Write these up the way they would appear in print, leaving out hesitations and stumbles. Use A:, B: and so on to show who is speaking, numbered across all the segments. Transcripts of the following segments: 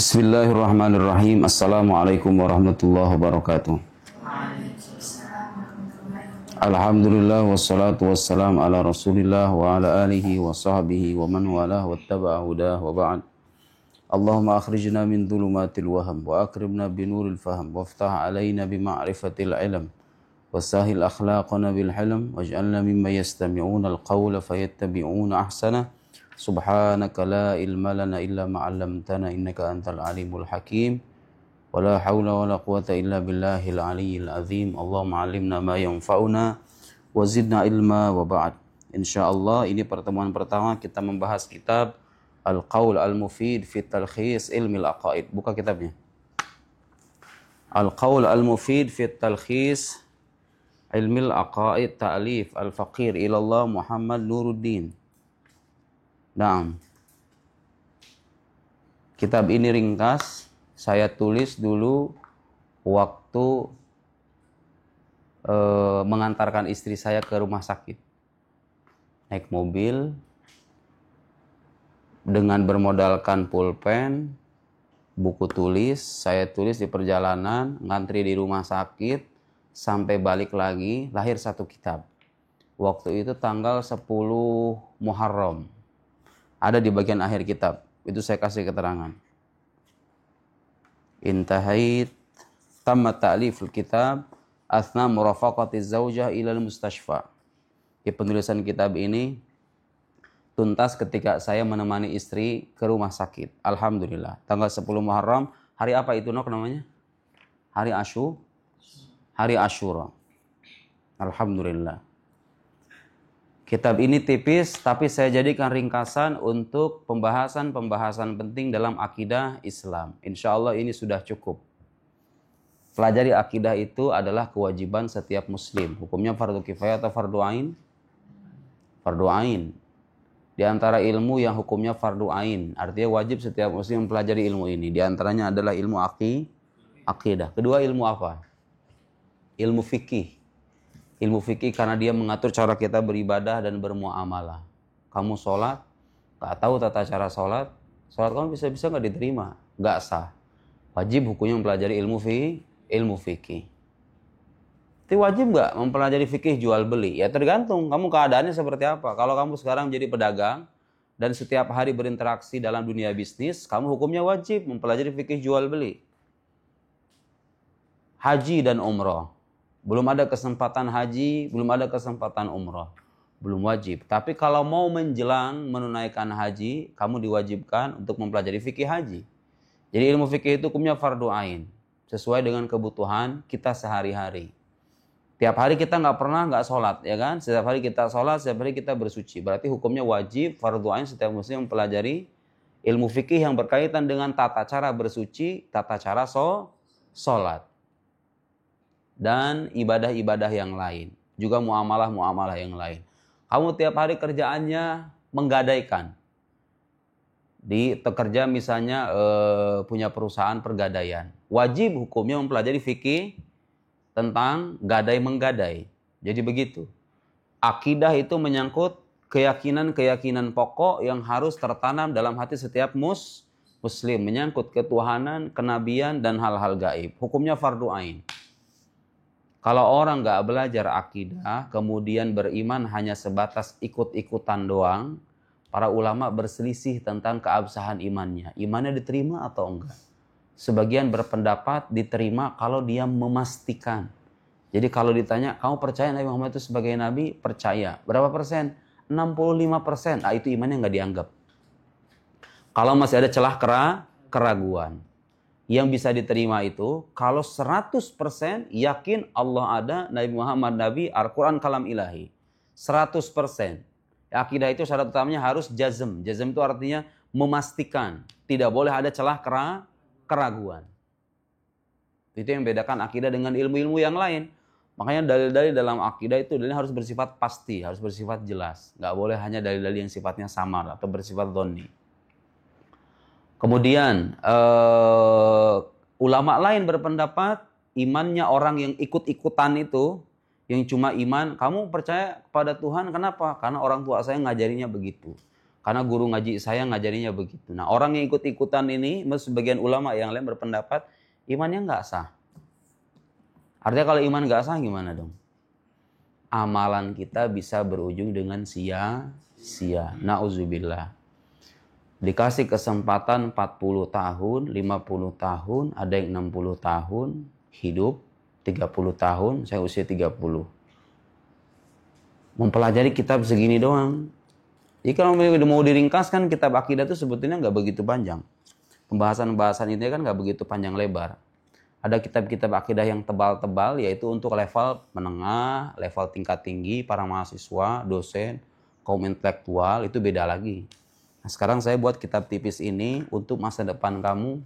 A: Bismillahirrahmanirrahim. Assalamualaikum warahmatullahi wabarakatuh. Alhamdulillah wassalatu wassalam ala rasulillah wa ala alihi wa sahbihi wa man walah wattaba'a hudah wa ba'd. Allahumma akhrijna min dhulumatil waham wa akrimna binuril faham waftah alaina bima'rifatil ilm wasahil akhlaqana bil hilm waj'alna mimma yastami'una al-qawla fayattabi'una ahsana. Subhanaka la ilma lana illa ma 'allamtana innaka antal alimul hakim. Wala haula wala quwata illa billahil aliyyil azim. Allahumma 'allimna ma yanfa'una wa zidna ilma wa ba'd. Insyaallah ini pertemuan pertama kita membahas kitab Al-Qaul Al-Mufid fi Talkhis Ilmil Aqaid. Buka kitabnya. Al-Qaul Al-Mufid fi Talkhis Ilmil Aqaid Ta'lif Al-Faqir ilallah Muhammad Nuruddin. Nah, kitab ini ringkas, saya tulis dulu waktu mengantarkan istri saya ke rumah sakit. Naik mobil, dengan bermodalkan pulpen, buku tulis, saya tulis di perjalanan, ngantri di rumah sakit, sampai balik lagi, lahir satu kitab. Waktu itu tanggal 10 Muharram. Ada di bagian akhir kitab. Itu saya kasih keterangan. Intahait tamma ta'liful kitab athna murafaqati zaujah ilal mustashfa. Di penulisan kitab ini tuntas ketika saya menemani istri ke rumah sakit. Alhamdulillah. Tanggal 10 Muharram. Hari apa itu Nok namanya? Hari Asyura. Alhamdulillah. Kitab ini tipis, tapi saya jadikan ringkasan untuk pembahasan-pembahasan penting dalam akidah Islam. Insya Allah ini sudah cukup. Pelajari akidah itu adalah kewajiban setiap muslim. Hukumnya fardu kifayah atau fardu ain? Fardu ain. Di antara ilmu yang hukumnya fardu ain, artinya wajib setiap muslim mempelajari ilmu ini. Di antaranya adalah ilmu akidah. Kedua ilmu apa? Ilmu fikih. Ilmu fikih karena dia mengatur cara kita beribadah dan bermuamalah. Kamu sholat, gak tahu tata cara sholat kamu bisa-bisa gak diterima, gak sah. Wajib hukumnya mempelajari ilmu fikih. Tapi wajib gak mempelajari fikih jual beli? Ya tergantung, kamu keadaannya seperti apa. Kalau kamu sekarang jadi pedagang dan setiap hari berinteraksi dalam dunia bisnis, kamu hukumnya wajib mempelajari fikih jual beli. Haji dan umroh. Belum ada kesempatan haji, belum ada kesempatan umrah. Belum wajib. Tapi kalau mau menjelang menunaikan haji, kamu diwajibkan untuk mempelajari fikih haji. Jadi ilmu fikih itu hukumnya fardu ain. Sesuai dengan kebutuhan kita sehari-hari. Tiap hari kita nggak sholat, ya kan? Setiap hari kita sholat, setiap hari kita bersuci. Berarti hukumnya wajib, fardu ain setiap muslim mempelajari ilmu fikih yang berkaitan dengan tata cara bersuci, tata cara sholat. Dan ibadah-ibadah yang lain. Juga muamalah-muamalah yang lain. Kamu tiap hari kerjaannya menggadaikan. Kerja misalnya punya perusahaan pergadaian. Wajib hukumnya mempelajari fikih tentang gadai-menggadai. Jadi begitu. Akidah itu menyangkut keyakinan-keyakinan pokok yang harus tertanam dalam hati setiap muslim. Menyangkut ketuhanan, kenabian, dan hal-hal gaib. Hukumnya fardu ain. Kalau orang nggak belajar akidah, kemudian beriman hanya sebatas ikut-ikutan doang, para ulama berselisih tentang keabsahan imannya. Imannya diterima atau enggak? Sebagian berpendapat diterima kalau dia memastikan. Jadi kalau ditanya, kamu percaya Nabi Muhammad itu sebagai Nabi? Percaya. Berapa persen? 65%. Itu imannya nggak dianggap. Kalau masih ada celah keraguan. Yang bisa diterima itu kalau 100% yakin Allah ada, Nabi Muhammad Nabi, Al-Quran kalam ilahi. 100%. Akidah itu syarat utamanya harus jazm. Jazm itu artinya memastikan. Tidak boleh ada celah keraguan. Itu yang membedakan akidah dengan ilmu-ilmu yang lain. Makanya dalil-dalil dalam akidah itu dalilnya harus bersifat pasti, harus bersifat jelas. Nggak boleh hanya dalil-dalil yang sifatnya samar atau bersifat dhonni. Kemudian ulama lain berpendapat imannya orang yang ikut-ikutan itu, yang cuma iman, kamu percaya kepada Tuhan kenapa? Karena orang tua saya ngajarinya begitu. Karena guru ngaji saya ngajarinya begitu. Nah, orang yang ikut-ikutan ini, sebagian ulama yang lain berpendapat imannya nggak sah. Artinya kalau iman nggak sah gimana dong? Amalan kita bisa berujung dengan sia-sia. Nauzubillah. Dikasih kesempatan 40 tahun, 50 tahun, ada yang 60 tahun, hidup 30 tahun, saya usia 30. Mempelajari kitab segini doang. Jadi kalau mau diringkaskan kitab akidah itu sebetulnya nggak begitu panjang. Pembahasan-pembahasan ini kan nggak begitu panjang lebar. Ada kitab-kitab akidah yang tebal-tebal, yaitu untuk level menengah, level tingkat tinggi, para mahasiswa, dosen, kaum intelektual, itu beda lagi. Nah, sekarang saya buat kitab tipis ini untuk masa depan kamu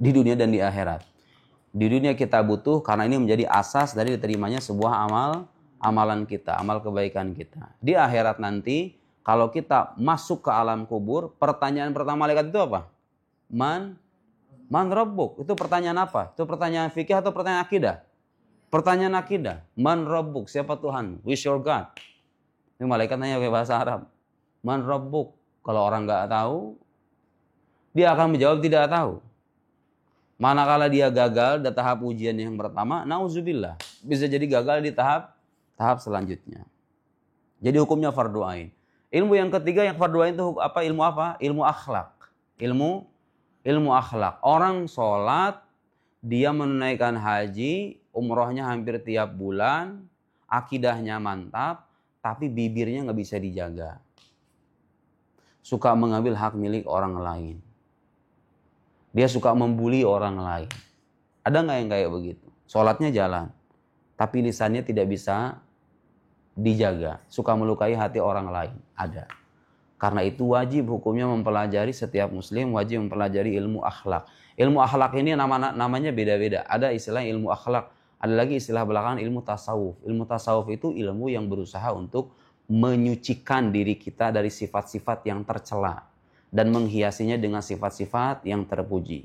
A: di dunia dan di akhirat. Di dunia kita butuh karena ini menjadi asas dari diterimanya sebuah amalan kita, amal kebaikan kita. Di akhirat nanti, kalau kita masuk ke alam kubur, pertanyaan pertama malaikat itu apa? Man Rabbuk? Itu pertanyaan apa? Itu pertanyaan fikih atau pertanyaan akidah? Pertanyaan akidah. Man Rabbuk? Siapa Tuhan? Who is your God? Ini malaikat nanya pakai bahasa Arab. Man Rabbuk? Kalau orang nggak tahu, dia akan menjawab tidak tahu. Manakala dia gagal di tahap ujian yang pertama, nauzubillah, bisa jadi gagal di tahap selanjutnya. Jadi hukumnya fardu ain. Ilmu yang ketiga yang fardu ain itu apa? Ilmu apa? Ilmu akhlak. Ilmu akhlak. Orang sholat, dia menunaikan haji, umrohnya hampir tiap bulan, akidahnya mantap, tapi bibirnya nggak bisa dijaga. Suka mengambil hak milik orang lain. Dia suka membuli orang lain. Ada nggak yang kayak begitu? Sholatnya jalan, tapi lisannya tidak bisa dijaga. Suka melukai hati orang lain. Ada. Karena itu wajib hukumnya mempelajari, setiap muslim wajib mempelajari ilmu akhlak. Ilmu akhlak ini namanya beda-beda. Ada istilah ilmu akhlak. Ada lagi istilah belakangan ilmu tasawuf. Ilmu tasawuf itu ilmu yang berusaha untuk menyucikan diri kita dari sifat-sifat yang tercela dan menghiasinya dengan sifat-sifat yang terpuji.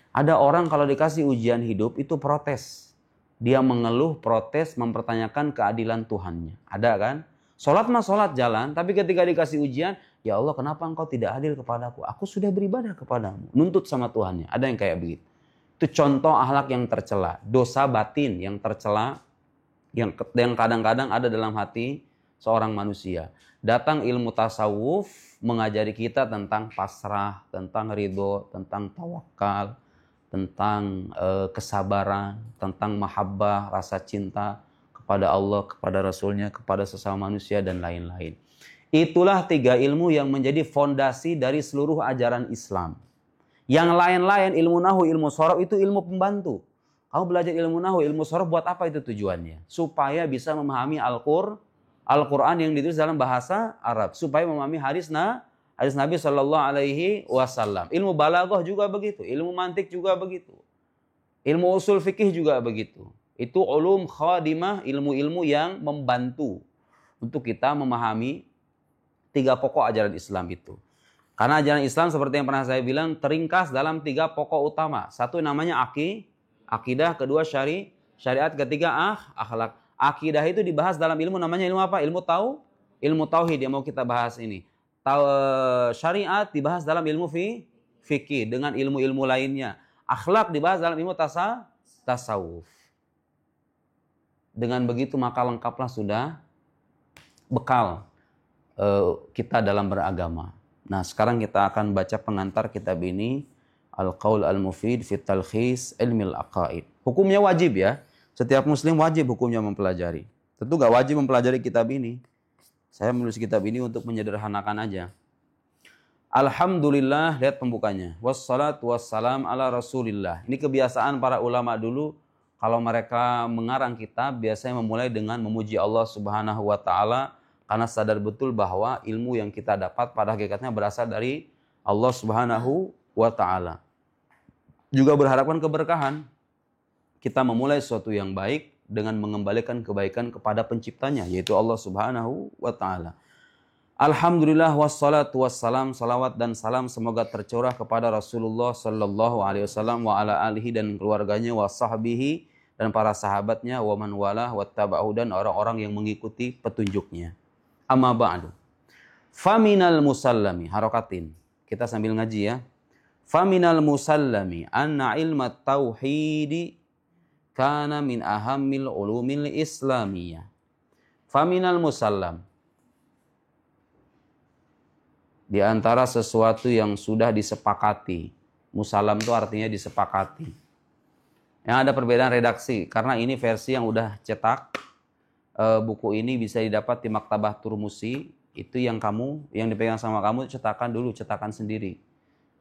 A: Ada orang kalau dikasih ujian hidup itu protes. Dia mengeluh, protes, mempertanyakan keadilan Tuhannya. Ada kan? Sholat mah sholat jalan, tapi ketika dikasih ujian, ya Allah kenapa engkau tidak adil kepadaku? Aku sudah beribadah kepadamu. Nuntut sama Tuhannya. Ada yang kayak begitu. Itu contoh akhlak yang tercela. Dosa batin yang tercela, yang kadang-kadang ada dalam hati seorang manusia. Datang ilmu tasawuf mengajari kita tentang pasrah, tentang ridho, tentang tawakal, tentang kesabaran, tentang mahabbah, rasa cinta kepada Allah, kepada Rasulnya, kepada sesama manusia, dan lain-lain. Itulah 3 ilmu yang menjadi fondasi dari seluruh ajaran Islam. Yang lain-lain, ilmu nahu, ilmu sorof itu ilmu pembantu. Kamu belajar ilmu nahu, ilmu sorof buat apa itu tujuannya? Supaya bisa memahami Al-Quran yang ditulis dalam bahasa Arab. Supaya memahami hadis Nabi Shallallahu Alaihi Wasallam. Ilmu balaghah juga begitu. Ilmu mantik juga begitu. Ilmu usul fikih juga begitu. Itu ulum khadimah, ilmu-ilmu yang membantu untuk kita memahami 3 pokok ajaran Islam itu. Karena ajaran Islam seperti yang pernah saya bilang teringkas dalam 3 pokok utama. Satu namanya akidah, kedua syariat, ketiga akhlak. Akidah itu dibahas dalam ilmu namanya ilmu apa? Ilmu tauhid yang mau kita bahas ini. Syariat dibahas dalam ilmu fikih dengan ilmu-ilmu lainnya. Akhlak dibahas dalam ilmu tasawuf. Dengan begitu maka lengkaplah sudah bekal kita dalam beragama. Nah, sekarang kita akan baca pengantar kitab ini, Al-Qaul Al-Mufid fi Talkhis Ilmil Aqaid. Hukumnya wajib ya. Setiap muslim wajib hukumnya mempelajari. Tentu gak wajib mempelajari kitab ini. Saya menulis kitab ini untuk menyederhanakan aja. Alhamdulillah, lihat pembukanya. Wassalatu wassalam ala Rasulillah. Ini kebiasaan para ulama dulu. Kalau mereka mengarang kitab, biasanya memulai dengan memuji Allah Subhanahu wa Ta'ala. Karena sadar betul bahwa ilmu yang kita dapat pada hakikatnya berasal dari Allah Subhanahu wa Ta'ala. Juga berharapkan keberkahan. Kita memulai sesuatu yang baik dengan mengembalikan kebaikan kepada penciptanya, yaitu Allah Subhanahu wa Ta'ala. Alhamdulillah wassalatu wassalam, salawat dan salam semoga tercurah kepada Rasulullah sallallahu alaihi wasallam wa ala alihi dan keluarganya wa sahbihi dan para sahabatnya wa man walah wa taba'u dan orang-orang yang mengikuti petunjuknya. Amma ba'du. Faminal musallami, harokatin. Kita sambil ngaji ya. Faminal musallami anna ilma tauhidi kana min ahammil ulumil islamiyah. Faminal musallam. Di antara sesuatu yang sudah disepakati. Musallam itu artinya disepakati. Yang ada perbedaan redaksi. Karena ini versi yang udah cetak. Buku ini bisa didapat di Maktabah Turmusi. Itu yang dipegang sama kamu, cetakan dulu, cetakan sendiri.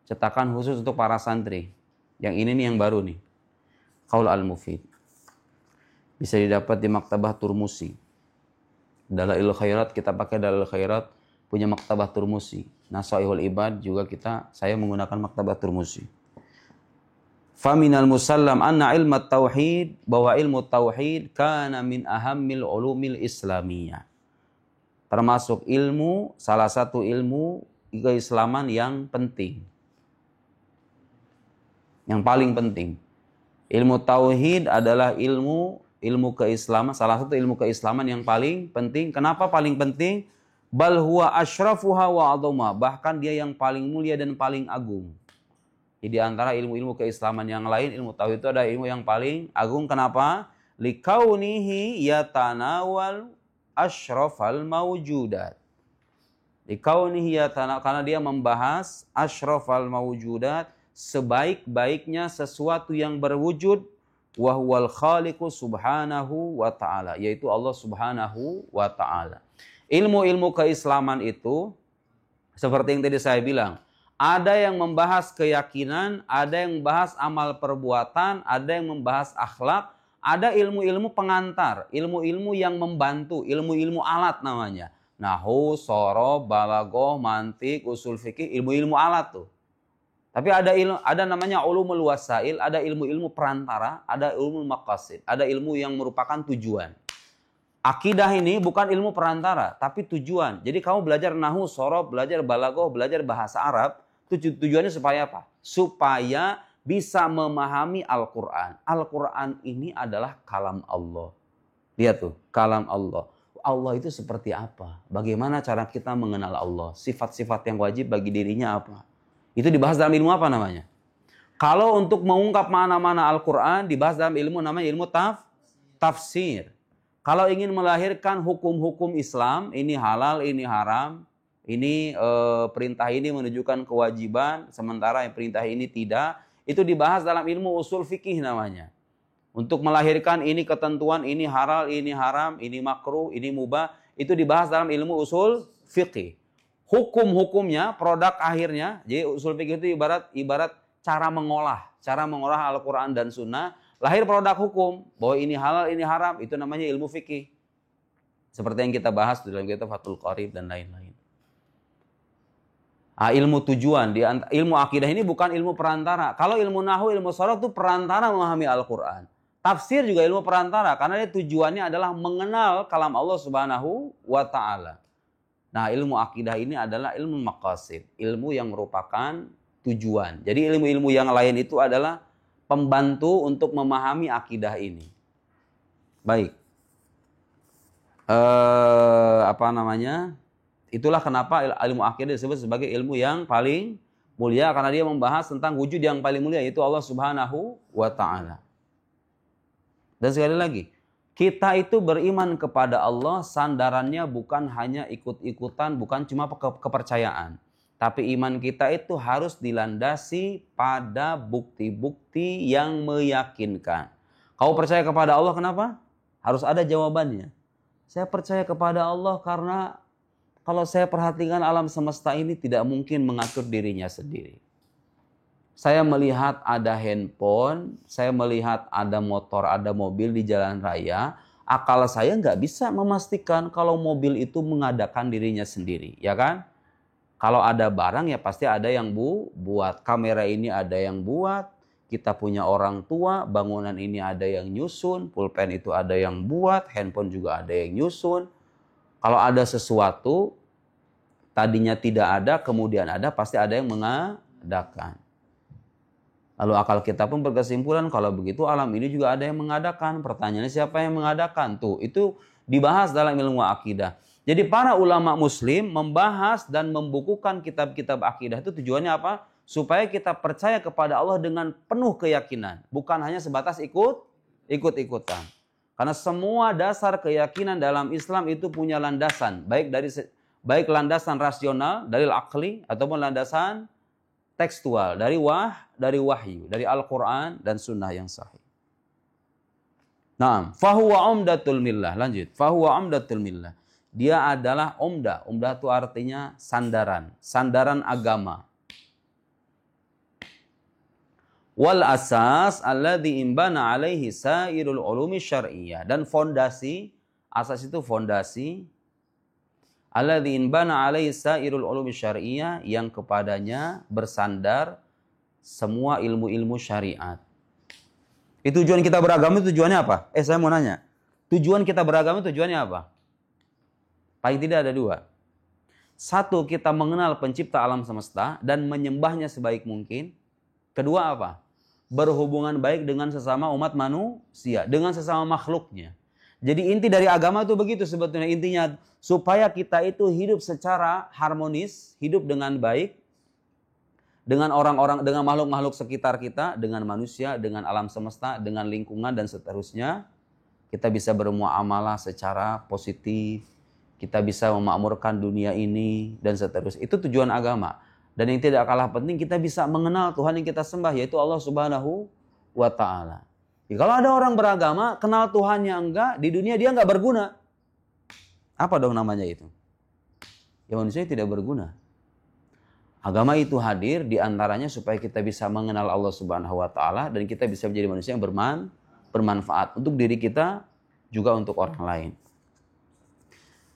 A: Cetakan khusus untuk para santri. Yang ini nih yang baru nih. Qaul al-Mufid. Bisa didapat di Maktabah Turmusi. Dalailul Khairat, kita pakai Dalailul Khairat, punya Maktabah Turmusi. Nasaihul Ibad juga saya menggunakan Maktabah Turmusi. Faminal musallam anna ilmu tauhid, bahwa ilmu tauhid kana min ahammil ulumil islamiyah. Termasuk salah satu ilmu keislaman yang penting. Yang paling penting. Ilmu tauhid adalah ilmu keislaman, salah satu ilmu keislaman yang paling penting. Kenapa paling penting? Bal huwa asyrafuha wa adhama, bahkan dia yang paling mulia dan paling agung. Jadi antara ilmu-ilmu keislaman yang lain, ilmu tauhid itu ada ilmu yang paling agung. Kenapa? Likaunihi yatanawal asyrafal mawjudat. Likaunihi karena dia membahas asyrafal mawjudat, sebaik-baiknya sesuatu yang berwujud, wa huwal khaliqu subhanahu wa ta'ala, yaitu Allah subhanahu wa ta'ala. Ilmu-ilmu keislaman itu seperti yang tadi saya bilang, ada yang membahas keyakinan, ada yang membahas amal perbuatan, ada yang membahas akhlak, ada ilmu-ilmu pengantar, ilmu-ilmu yang membantu, ilmu-ilmu alat namanya. Nahwu, shoroh, balaghah, mantik, usul fikih, ilmu-ilmu alat tuh. Tapi ada namanya ulumul wasail, ada ilmu-ilmu perantara, ada ilmu maqasid, ada ilmu yang merupakan tujuan. Akidah ini bukan ilmu perantara, tapi tujuan. Jadi kamu belajar nahwu, shoroh, belajar balaghah, belajar bahasa Arab, tujuannya supaya apa? Supaya bisa memahami Al-Quran. Al-Quran ini adalah kalam Allah. Lihat tuh, kalam Allah. Allah itu seperti apa? Bagaimana cara kita mengenal Allah? Sifat-sifat yang wajib bagi dirinya apa? Itu dibahas dalam ilmu apa namanya? Kalau untuk mengungkap mana-mana Al-Quran, dibahas dalam ilmu namanya ilmu tafsir. Kalau ingin melahirkan hukum-hukum Islam, ini halal, ini haram, ini perintah ini menunjukkan kewajiban, sementara yang perintah ini tidak, itu dibahas dalam ilmu usul fikih namanya. Untuk melahirkan ini ketentuan, ini halal, ini haram, ini makruh, ini mubah, itu dibahas dalam ilmu usul fikih. Hukum-hukumnya, produk akhirnya, jadi usul fikih itu ibarat cara mengolah Al-Quran dan Sunnah, lahir produk hukum, bahwa ini halal, ini haram, itu namanya ilmu fikih. Seperti yang kita bahas dalam kitab Fathul Qarib dan lain-lain. Ilmu tujuan, ilmu akidah ini bukan ilmu perantara. Kalau ilmu nahwu, ilmu shoroh itu perantara memahami Al-Quran. Tafsir juga ilmu perantara, karena dia tujuannya adalah mengenal kalam Allah subhanahu wa ta'ala. Nah, ilmu akidah ini adalah ilmu maqasid, ilmu yang merupakan tujuan. Jadi ilmu-ilmu yang lain itu adalah pembantu untuk memahami akidah ini. Baik. Itulah kenapa ilmu akidah disebut sebagai ilmu yang paling mulia, karena dia membahas tentang wujud yang paling mulia, yaitu Allah subhanahu wa ta'ala. Dan sekali lagi, kita itu beriman kepada Allah, sandarannya bukan hanya ikut-ikutan, bukan cuma kepercayaan. Tapi iman kita itu harus dilandasi pada bukti-bukti yang meyakinkan. Kau percaya kepada Allah kenapa? Harus ada jawabannya. Saya percaya kepada Allah karena kalau saya perhatikan alam semesta ini tidak mungkin mengatur dirinya sendiri. Saya melihat ada handphone, saya melihat ada motor, ada mobil di jalan raya. Akal saya nggak bisa memastikan kalau mobil itu mengadakan dirinya sendiri, ya kan? Kalau ada barang ya pasti ada yang buat. Kamera ini ada yang buat, kita punya orang tua, bangunan ini ada yang nyusun, pulpen itu ada yang buat, handphone juga ada yang nyusun. Kalau ada sesuatu, tadinya tidak ada, kemudian ada, pasti ada yang mengadakan. Lalu akal kita pun berkesimpulan, kalau begitu alam ini juga ada yang mengadakan. Pertanyaannya siapa yang mengadakan? Tuh, itu dibahas dalam ilmu akidah. Jadi para ulama muslim membahas dan membukukan kitab-kitab akidah itu tujuannya apa? Supaya kita percaya kepada Allah dengan penuh keyakinan. Bukan hanya sebatas ikut-ikutan. Karena semua dasar keyakinan dalam Islam itu punya landasan. Baik landasan rasional, dalil akli, ataupun landasan tekstual. Dari wahyu, dari Al-Quran dan sunnah yang sahih. Nah, fahuwa umdatul millah. Lanjut. Fahuwa umdatul millah. Dia adalah umdah. Umdah itu artinya sandaran. Sandaran agama. Wal asas alladzi imbana alaihi sairul ulumi syar'iyyah. Dan fondasi, asas itu fondasi. Alladzi imbana alaihi sairul ulumi syar'iyyah. Yang kepadanya bersandar semua ilmu-ilmu syariat. Tujuan kita beragama tujuannya apa? Saya mau nanya. Tujuan kita beragama tujuannya apa? Paling tidak ada dua. Satu, kita mengenal pencipta alam semesta dan menyembahnya sebaik mungkin. Kedua apa? Berhubungan baik dengan sesama umat manusia, dengan sesama makhluknya. Jadi inti dari agama itu begitu sebetulnya. Intinya supaya kita itu hidup secara harmonis, hidup dengan baik, dengan orang-orang, dengan makhluk-makhluk sekitar kita, dengan manusia, dengan alam semesta, dengan lingkungan dan seterusnya. Kita bisa bermuamalah secara positif. Kita bisa memakmurkan dunia ini dan seterusnya. Itu tujuan agama. Dan yang tidak kalah penting, kita bisa mengenal Tuhan yang kita sembah, yaitu Allah Subhanahu wa Ta'ala. Kalau ada orang beragama, kenal Tuhannya enggak, di dunia dia enggak berguna. Apa dong namanya itu? Ya, manusia tidak berguna. Agama itu hadir diantaranya supaya kita bisa mengenal Allah Subhanahu wa Ta'ala dan kita bisa menjadi manusia yang bermanfaat untuk diri kita juga untuk orang lain.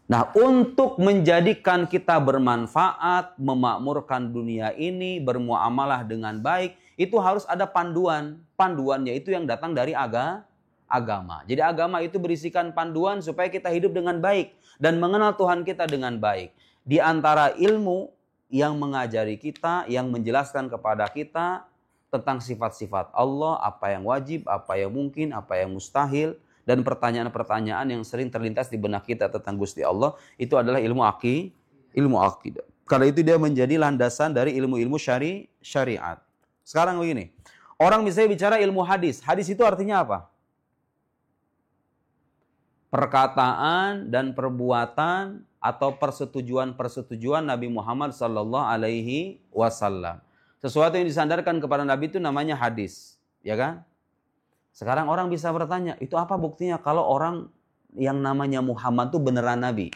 A: Nah, untuk menjadikan kita bermanfaat, memakmurkan dunia ini, bermuamalah dengan baik, itu harus ada panduan. Panduannya itu yang datang dari agama. Jadi agama itu berisikan panduan supaya kita hidup dengan baik dan mengenal Tuhan kita dengan baik. Di antara ilmu yang mengajari kita, yang menjelaskan kepada kita tentang sifat-sifat Allah, apa yang wajib, apa yang mungkin, apa yang mustahil, dan pertanyaan-pertanyaan yang sering terlintas di benak kita tentang Gusti Allah, itu adalah ilmu akidah. Karena itu dia menjadi landasan dari ilmu-ilmu syariat. Sekarang begini, orang misalnya bicara ilmu hadis. Hadis itu artinya apa? Perkataan dan perbuatan atau persetujuan Nabi Muhammad sallallahu alaihi wasallam. Sesuatu yang disandarkan kepada Nabi itu namanya hadis, ya kan? Sekarang orang bisa bertanya, itu apa buktinya kalau orang yang namanya Muhammad itu beneran Nabi?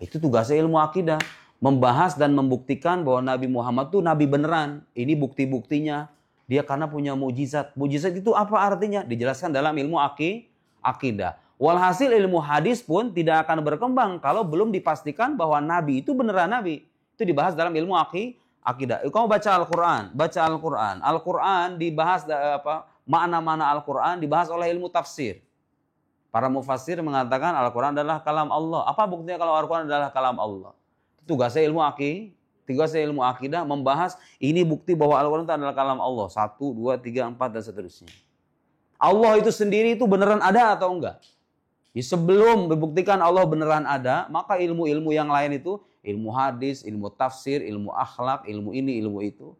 A: Itu tugasnya ilmu akidah. Membahas dan membuktikan bahwa Nabi Muhammad itu Nabi beneran. Ini bukti-buktinya. Dia karena punya mujizat. Mujizat itu apa artinya? Dijelaskan dalam ilmu akidah. Walhasil ilmu hadis pun tidak akan berkembang kalau belum dipastikan bahwa Nabi itu beneran Nabi. Itu dibahas dalam ilmu akidah. Kamu baca Al-Quran. Al-Quran dibahas makna-makna Al-Quran dibahas oleh ilmu tafsir. Para mufassir mengatakan Al-Quran adalah kalam Allah. Apa buktinya kalau Al-Quran adalah kalam Allah? Tugasnya ilmu akidah membahas ini bukti bahwa Al-Quran itu adalah kalam Allah. 1, 2, 3, 4 dan seterusnya. Allah itu sendiri itu beneran ada atau enggak? Sebelum membuktikan Allah beneran ada, maka ilmu-ilmu yang lain itu, ilmu hadis, ilmu tafsir, ilmu akhlak, ilmu ini, ilmu itu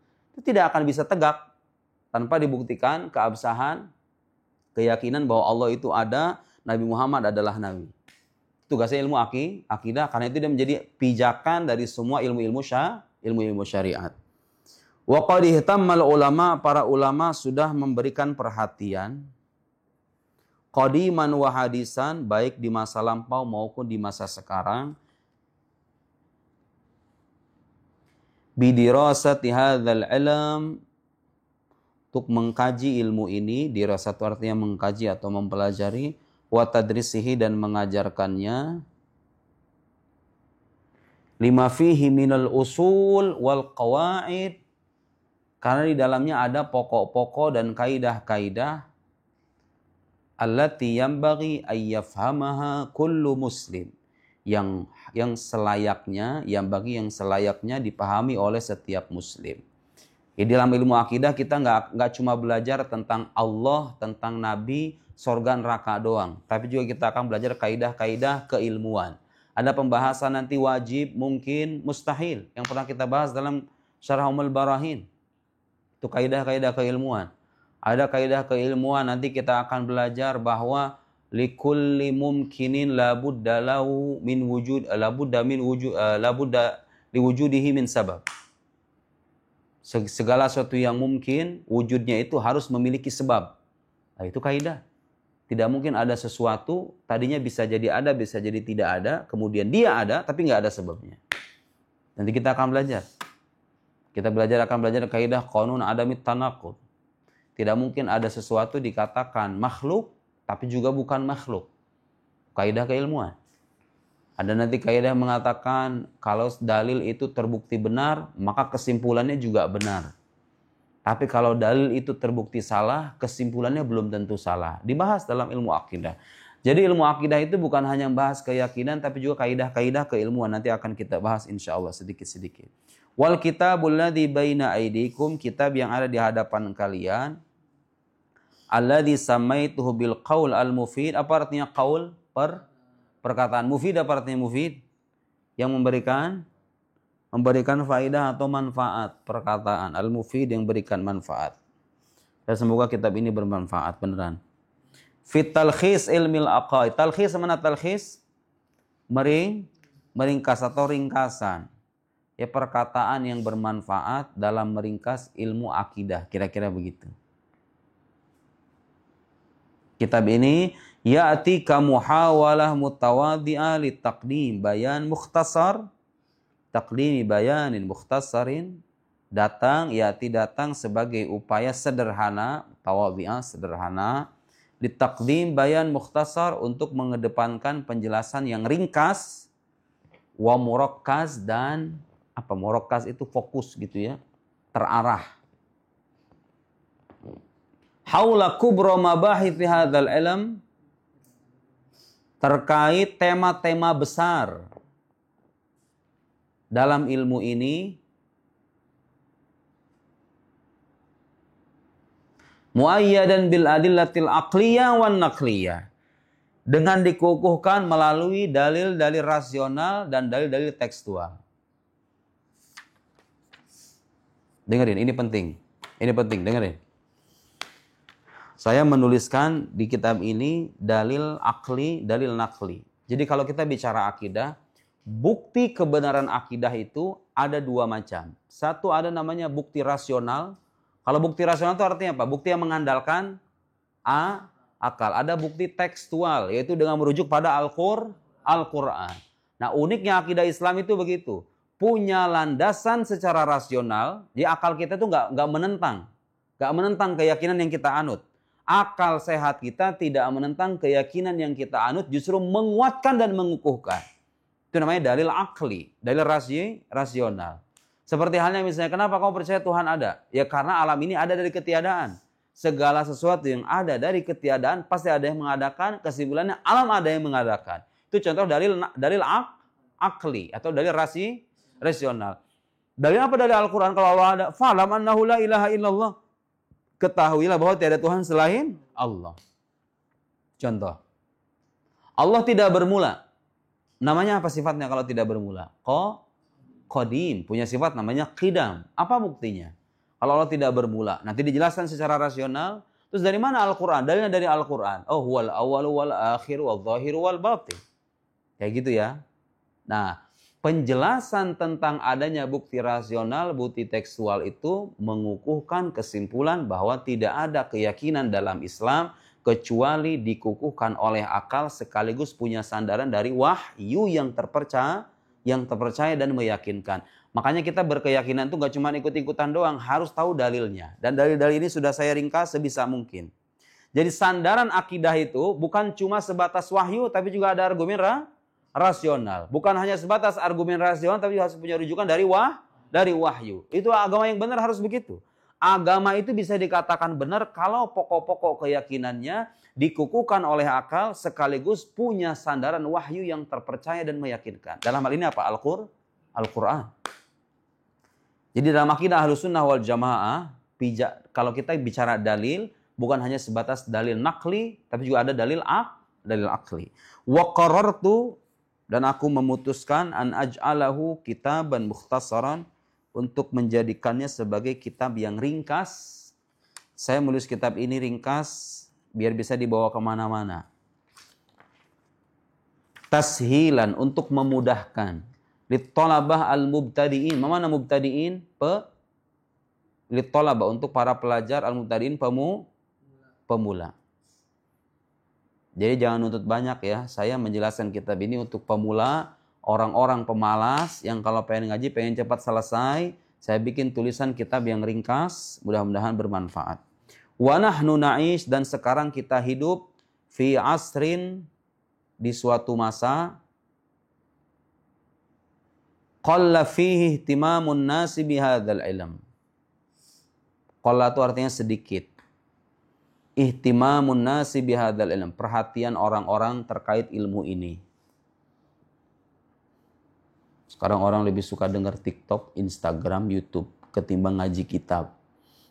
A: tidak akan bisa tegak tanpa dibuktikan keabsahan, keyakinan bahwa Allah itu ada, Nabi Muhammad adalah Nabi. Tugasnya ilmu akidah, karena itu dia menjadi pijakan dari semua ilmu-ilmu syariat. Wa qad ihtammal ulama, para ulama sudah memberikan perhatian qadiman wa hadisan, baik di masa lampau maupun di masa sekarang, bidirasati hadzal ilm, untuk mengkaji ilmu ini. Dirasat artinya mengkaji atau mempelajari, wa tadrisihi dan mengajarkannya, lima fihi minal usul wal qawaid, karena di dalamnya ada pokok-pokok dan kaidah-kaidah, allati yanbaghi ayyafhamaha kullu muslim, yang selayaknya dipahami oleh setiap muslim. Di dalam ilmu akidah kita nggak cuma belajar tentang Allah, tentang Nabi, surga neraka doang, tapi juga kita akan belajar kaidah-kaidah keilmuan. Ada pembahasan nanti wajib, mungkin, mustahil. Yang pernah kita bahas dalam Syarah Ummul Barahin. Itu kaidah-kaidah keilmuan. Ada kaidah keilmuan nanti kita akan belajar bahwa likulli mumkinin labudda lahu min wujud labudda liwujudihi min sabab. Segala sesuatu yang mungkin wujudnya itu harus memiliki sebab. Nah, itu kaidah. Tidak mungkin ada sesuatu tadinya bisa jadi ada, bisa jadi tidak ada, kemudian dia ada tapi nggak ada sebabnya. Nanti kita akan belajar. Kita akan belajar kaidah qanun adamit tanaqud. Tidak mungkin ada sesuatu dikatakan makhluk tapi juga bukan makhluk. Kaidah keilmuan. Ada nanti kaidah mengatakan kalau dalil itu terbukti benar, maka kesimpulannya juga benar. Tapi kalau dalil itu terbukti salah, kesimpulannya belum tentu salah. Dibahas dalam ilmu akidah. Jadi ilmu akidah itu bukan hanya bahas keyakinan, tapi juga kaidah-kaidah keilmuan. Nanti akan kita bahas insya Allah sedikit-sedikit. Wal kitabul ladzi baina aidikum, kitab yang ada di hadapan kalian. Alladzi samaituhu bil qaul al mufid. Apa artinya qaul? Perkataan. Mufid apa artinya mufid? Yang memberikan faedah atau manfaat. Perkataan al mufid yang berikan manfaat. Dan semoga kitab ini bermanfaat beneran. Fit talkhis ilmil aqaid. Talkhis mana talkhis? Meringkas atau ringkasan. Ya, perkataan yang bermanfaat dalam meringkas ilmu akidah. Kira-kira begitu. Kitab ini ya'ti ka muhawalah mutawadhi'ah li taqdim bayan mukhtasar. Taqdimi bayanin mukhtasarin. Datang sebagai upaya sederhana. Tawadhi'ah sederhana. Li taqdim bayan mukhtasar, untuk mengedepankan penjelasan yang ringkas. Wa murakkaz, dan apa murakkaz itu fokus gitu ya. Terarah. Haula kubra mabahith hadzal ilm, terkait tema-tema besar dalam ilmu ini, muayyadan bil adillatil aqliyah wan naqliyah, dengan dikukuhkan melalui dalil-dalil rasional dan dalil-dalil tekstual. Dengerin, ini penting, dengerin. Saya menuliskan di kitab ini dalil akli, dalil nakli. Jadi kalau kita bicara akidah, bukti kebenaran akidah itu ada dua macam. Satu ada namanya bukti rasional. Kalau bukti rasional itu artinya apa? Bukti yang mengandalkan akal. Ada bukti tekstual, yaitu dengan merujuk pada Al-Quran. Nah, uniknya akidah Islam itu begitu. Punya landasan secara rasional, jadi akal kita itu nggak menentang. Nggak menentang keyakinan yang kita anut. Akal sehat kita tidak menentang keyakinan yang kita anut, justru menguatkan dan mengukuhkan. Itu namanya dalil akli, dalil rasional. Seperti halnya misalnya, kenapa kamu percaya Tuhan ada? Ya karena alam ini ada dari ketiadaan. Segala sesuatu yang ada dari ketiadaan pasti ada yang mengadakan, kesimpulannya alam ada yang mengadakan. Itu contoh dalil akli atau dalil rasional. Dalil apa dari Al-Quran? Kalau Allah ada, fa'lam annahu la ilaha illallah. Ketahuilah bahwa tiada Tuhan selain Allah. Contoh. Allah tidak bermula. Namanya apa sifatnya kalau tidak bermula? Qadim. Punya sifat namanya qidam. Apa buktinya? Kalau Allah tidak bermula. Nanti dijelaskan secara rasional. Terus dari mana Al-Quran? Dalilnya dari Al-Quran. Oh, huwal awalu wal akhiru wal zahiru wal batin. Kayak gitu ya. Nah, penjelasan tentang adanya bukti rasional, bukti tekstual itu mengukuhkan kesimpulan bahwa tidak ada keyakinan dalam Islam kecuali dikukuhkan oleh akal sekaligus punya sandaran dari wahyu yang terpercaya dan meyakinkan. Makanya kita berkeyakinan itu gak cuma ikut-ikutan doang, harus tahu dalilnya. Dan dalil-dalil ini sudah saya ringkas sebisa mungkin. Jadi sandaran akidah itu bukan cuma sebatas wahyu, tapi juga ada argumen rasional. Bukan hanya sebatas argumen rasional, tapi harus punya rujukan dari wahyu. Itu agama yang benar harus begitu. Agama itu bisa dikatakan benar kalau pokok-pokok keyakinannya dikukuhkan oleh akal sekaligus punya sandaran wahyu yang terpercaya dan meyakinkan. Dalam hal ini apa? Al-Quran. Jadi dalam akidah Ahlussunnah wal Jamaah, kalau kita bicara dalil, bukan hanya sebatas dalil nakli, tapi juga ada dalil akli. Wa qarartu Dan aku memutuskan an aj'alahu kitaban mukhtasaran, untuk menjadikannya sebagai kitab yang ringkas. Saya menulis kitab ini ringkas biar bisa dibawa kemana-mana. Tashilan, untuk memudahkan. Litolabah al-mubtadi'in. Mana mubtadi'in? Litolabah, untuk para pelajar, al-mubtadi'in pemula. Jadi jangan nuntut banyak ya. Saya menjelaskan kitab ini untuk pemula, orang-orang pemalas yang kalau pengen ngaji, pengen cepat selesai. Saya bikin tulisan kitab yang ringkas, mudah-mudahan bermanfaat. Wa nahnu na'ish, dan sekarang kita hidup fi asrin, di suatu masa, qalla fihi ihtimamun nasi bihadzal ilm. Qalla itu artinya sedikit. Ihtimamun nasi bihadzal ilm, perhatian orang-orang terkait ilmu ini. Sekarang orang lebih suka dengar TikTok, Instagram, YouTube ketimbang ngaji kitab.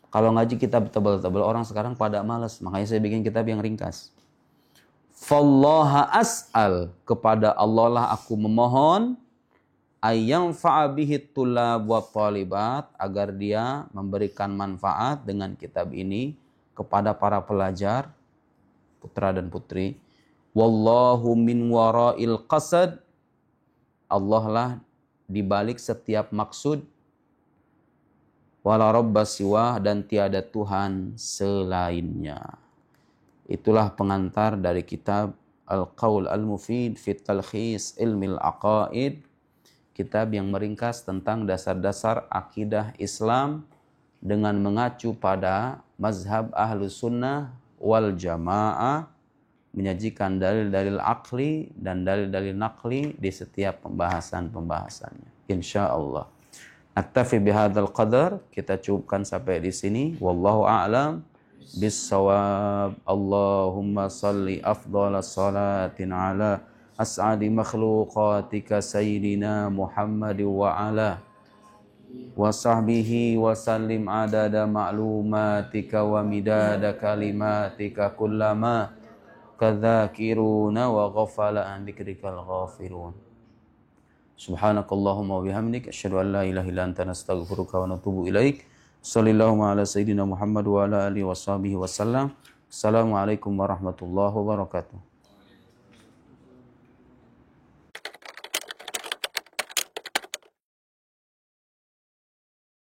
A: Kalau ngaji kitab tebal-tebal, orang sekarang pada malas. Makanya saya bikin kitab yang ringkas. Fallaha as'al, kepada Allah lah aku memohon, ayyam fa'abihi tulab wa talibat, agar dia memberikan manfaat dengan kitab ini kepada para pelajar, putra dan putri. Wallahu min wara'il qasad, Allah lah di balik setiap maksud. Wala rabba siwah, dan tiada Tuhan selainnya. Itulah pengantar dari kitab Al-Qaul Al-Mufid fi Talkhis Ilmil Aqaid, kitab yang meringkas tentang dasar-dasar akidah Islam dengan mengacu pada mazhab Ahlus Sunnah wal Jamaah, menyajikan dalil-dalil akli dan dalil-dalil naqli di setiap pembahasan-pembahasannya. Insyaallah. Naktafi bihadzal qadar, kita cukupkan sampai di sini. Wallahu a'lam bissawab. Allahumma salli afdalas salatin ala as'adi makhluqatika sayyidina Muhammad wa ala wa sahbihi wa sallim adada ma'lumatika wa midada kalimatika kullama kadzakiruna wa ghafala an dzikrikal ghafirun. Subhanakallahumma wa bihamdik, asyhadu an la ilaha illa anta, nastaghfiruka wa natubu ilaik. Shallallahu ala sayyidina Muhammad wa ala alihi wa sahbihi wasallam. Assalamualaikum warahmatullahi wabarakatuh.